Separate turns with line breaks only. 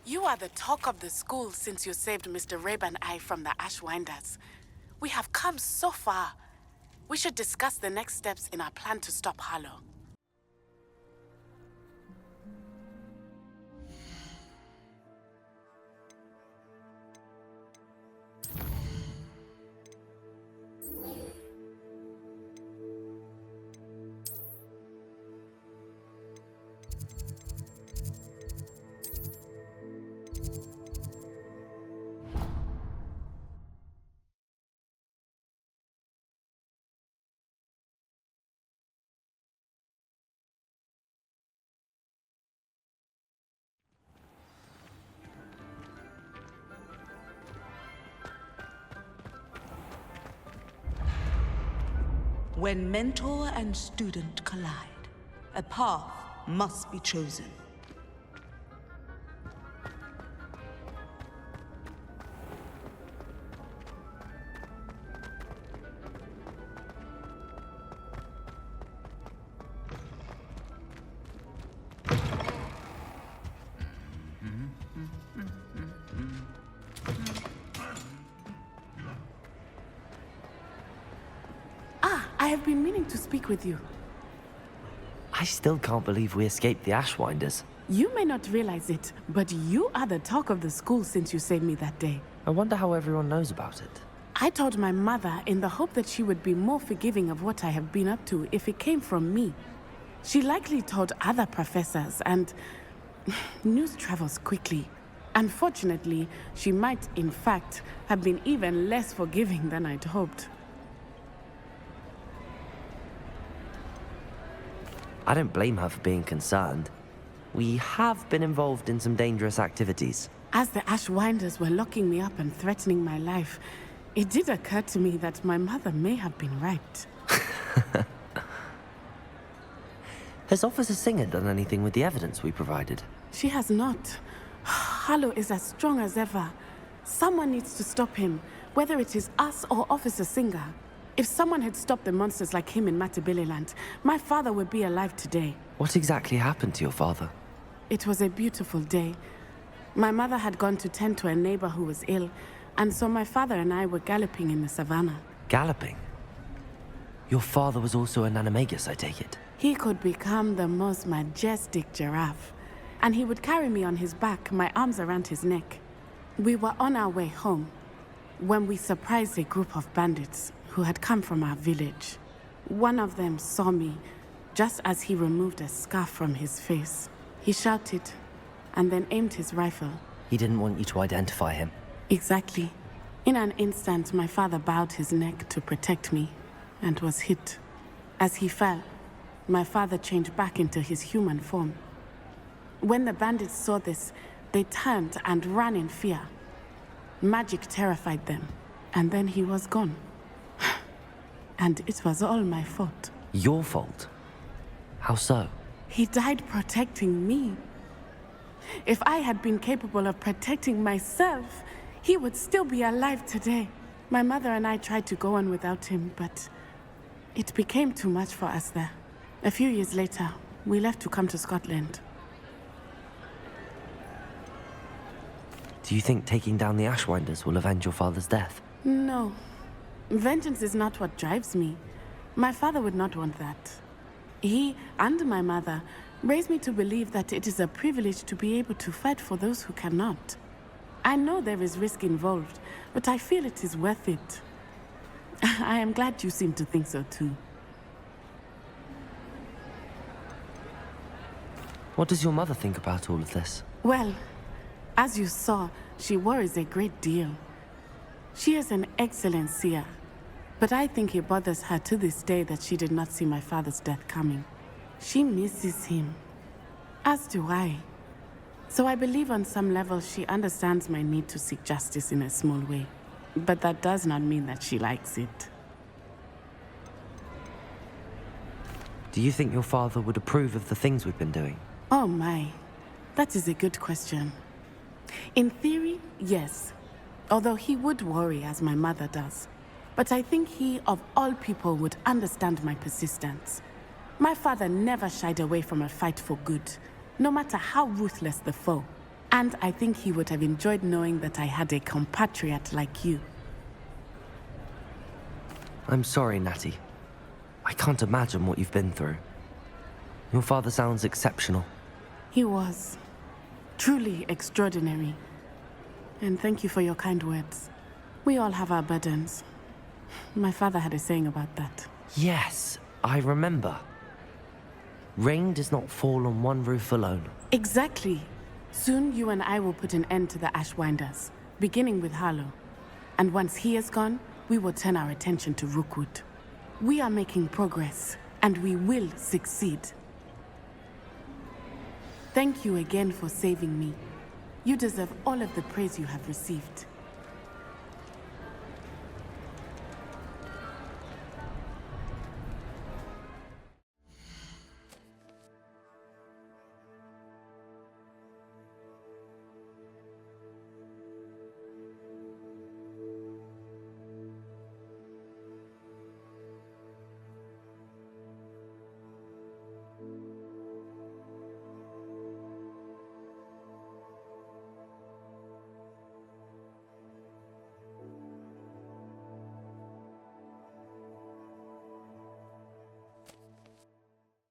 You are the talk of the school since you saved Mr. Rabe and I from the Ashwinders. We have come so far. We should discuss the next steps in our plan to stop Harlow.
When mentor and student collide, a path must be chosen.
I have been meaning to speak with you.
I still can't believe we escaped the Ashwinders.
You may not realize it, but you are the talk of the school since you saved me that day.
I wonder how everyone knows about it.
I told my mother in the hope that she would be more forgiving of what I have been up to if it came from me. She likely told other professors, and news travels quickly. Unfortunately, she might, in fact, have been even less forgiving than I'd hoped.
I don't blame her for being concerned. We have been involved in some dangerous activities.
As the Ashwinders were locking me up and threatening my life, it did occur to me that my mother may have been right.
Has Officer Singer done anything with the evidence we provided?
She has not. Harlow is as strong as ever. Someone needs to stop him, whether it is us or Officer Singer. If someone had stopped the monsters like him in Matabeleland, my father would be alive today.
What exactly happened to your father?
It was a beautiful day. My mother had gone to tend to a neighbor who was ill, and so my father and I were galloping in the savannah.
Galloping? Your father was also an animagus, I take it?
He could become the most majestic giraffe, and he would carry me on his back, my arms around his neck. We were on our way home when we surprised a group of bandits who had come from our village. One of them saw me just as he removed a scarf from his face. He shouted and then aimed his rifle.
He didn't want you to identify him.
Exactly. In an instant, my father bowed his neck to protect me and was hit. As he fell, my father changed back into his human form. When the bandits saw this, they turned and ran in fear. Magic terrified them, and then he was gone. And it was all my fault.
Your fault? How so?
He died protecting me. If I had been capable of protecting myself, he would still be alive today. My mother and I tried to go on without him, but it became too much for us there. A few years later, we left to come to Scotland.
Do you think taking down the Ashwinders will avenge your father's death?
No. Vengeance is not what drives me. My father would not want that. He and my mother raised me to believe that it is a privilege to be able to fight for those who cannot. I know there is risk involved, but I feel it is worth it. I am glad you seem to think so too.
What does your mother think about all of this?
Well, as you saw, she worries a great deal. She is an excellent seer, but I think it bothers her to this day that she did not see my father's death coming. She misses him, as do I. So I believe on some level she understands my need to seek justice in a small way. But that does not mean that she likes it.
Do you think your father would approve of the things we've been doing?
Oh my, that is a good question. In theory, yes. Although he would worry as my mother does. But I think he, of all people, would understand my persistence. My father never shied away from a fight for good, no matter how ruthless the foe. And I think he would have enjoyed knowing that I had a compatriot like you.
I'm sorry, Natty. I can't imagine what you've been through. Your father sounds exceptional.
He was. Truly extraordinary. And thank you for your kind words. We all have our burdens. My father had a saying about that.
Yes, I remember. Rain does not fall on one roof alone.
Exactly. Soon you and I will put an end to the Ashwinders, beginning with Harlow. And once he is gone, we will turn our attention to Rookwood. We are making progress, and we will succeed. Thank you again for saving me. You deserve all of the praise you have received.